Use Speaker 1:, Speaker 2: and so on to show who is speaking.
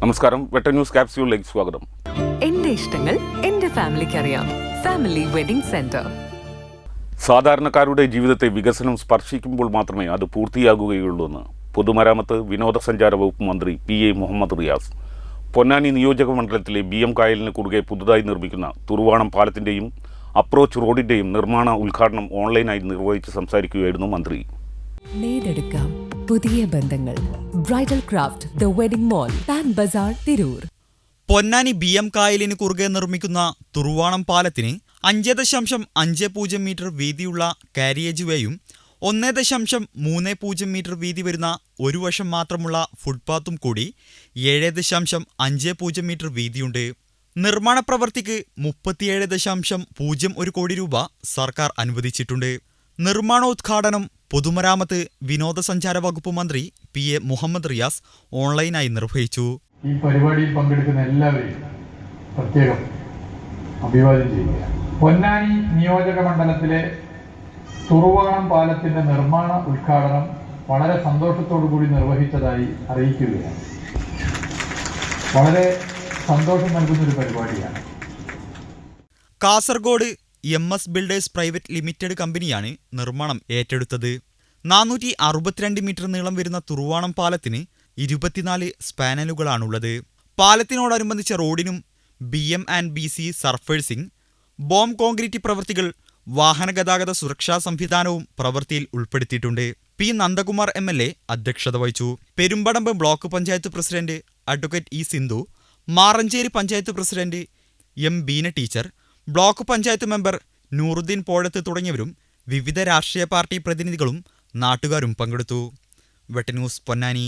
Speaker 1: നമസ്കാരം. വെട്ട ന്യൂസ് ക്യാപ്സ്യൂളിലേക്ക് സ്വാഗതം.
Speaker 2: എന്റെ ഇഷ്ടങ്ങൾ എന്റെ ഫാമിലിക്ക് അറിയാം. Family wedding centre.
Speaker 1: സാധാരണക്കാരുടെ ജീവിതത്തെ വികസനം സ്പർശിക്കുമ്പോൾ മാത്രമേ അത് പൂർത്തിയാകുകയുള്ളൂ എന്ന് പൊതുമരാമത്ത് വിനോദസഞ്ചാര വകുപ്പ് മന്ത്രി PA മുഹമ്മദ് റിയാസ്. പൊന്നാനി നിയോജക മണ്ഡലത്തിലെ BM കായലിന് കുറുകെ പുതുതായി നിർമ്മിക്കുന്ന തുറുവാണം പാലത്തിൻ്റെയും അപ്രോച്ച് റോഡിൻ്റെയും നിർമ്മാണ ഉദ്ഘാടനം ഓൺലൈനായി നിർവഹിച്ച് സംസാരിക്കുകയായിരുന്നു മന്ത്രി.
Speaker 2: നേടെടുക്കാം പുതിയ ബന്ധങ്ങൾ. Bridal craft the wedding mall, Pan Bazaar, Tirur.
Speaker 3: Ponnani BM കായലിന് കുറുകെ നിർമ്മിക്കുന്ന തുറുവാണം പാലത്തിന് 5.50 മീറ്റർ വീതിയുള്ള കാരിയേജ് വേയും 1.30 മീറ്റർ വീതി വരുന്ന ഒരു വശം മാത്രമുള്ള ഫുട്പാത്തും കൂടി 7.50 മീറ്റർ വീതിയുണ്ട്. നിർമ്മാണ പ്രവൃത്തിക്ക് 37.01 കോടി രൂപ സർക്കാർ അനുവദിച്ചിട്ടുണ്ട്. നിർമ്മാണോദ്ഘാടനം പൊതുമരാമത്ത് വിനോദസഞ്ചാര വകുപ്പ് മന്ത്രി PA മുഹമ്മദ് റിയാസ് ഓൺലൈനായി നിർവഹിച്ചു.
Speaker 4: ഈ പരിപാടിയിൽ പങ്കെടുക്കുന്ന എല്ലാവരെയും പ്രത്യേകം അഭിവാദ്യം ചെയ്യുക. പൊന്നാനി നിയോജക മണ്ഡലത്തിലെ തുറുവാണം പാലത്തിന്റെ നിർമ്മാണ ഉദ്ഘാടനം വളരെ സന്തോഷത്തോടു കൂടി നിർവഹിച്ചതായി അറിയിക്കുകയാണ്. വളരെ സന്തോഷം നൽകുന്നൊരു പരിപാടിയാണ്.
Speaker 3: Kasaragod MS builders private limited കമ്പനിയാണ് നിർമ്മാണം ഏറ്റെടുത്തത്. 462 മീറ്റർ നീളം വരുന്ന തുറുവാണം പാലത്തിന് 24 സ്പാനലുകളാണുള്ളത്. പാലത്തിനോടനുബന്ധിച്ച റോഡിനും BM&BC സർഫേഴ്സിംഗ്, ബോം കോൺക്രീറ്റ് പ്രവൃത്തികൾ, വാഹനഗതാഗത സുരക്ഷാ സംവിധാനവും പ്രവൃത്തിയിൽ ഉൾപ്പെടുത്തിയിട്ടുണ്ട്. P. നന്ദകുമാർ MLA അധ്യക്ഷത വഹിച്ചു. Perumpadappu block panchayat president advocate E. Sindhu, Maranchery panchayat president M. Beena teacher, block panchayat member Nooruddeen Pozhath തുടങ്ങിയവരും വിവിധ രാഷ്ട്രീയ പാർട്ടി പ്രതിനിധികളും നാട്ടുകാരും പങ്കെടുത്തു. വെട്ട ന്യൂസ് പൊന്നാനി.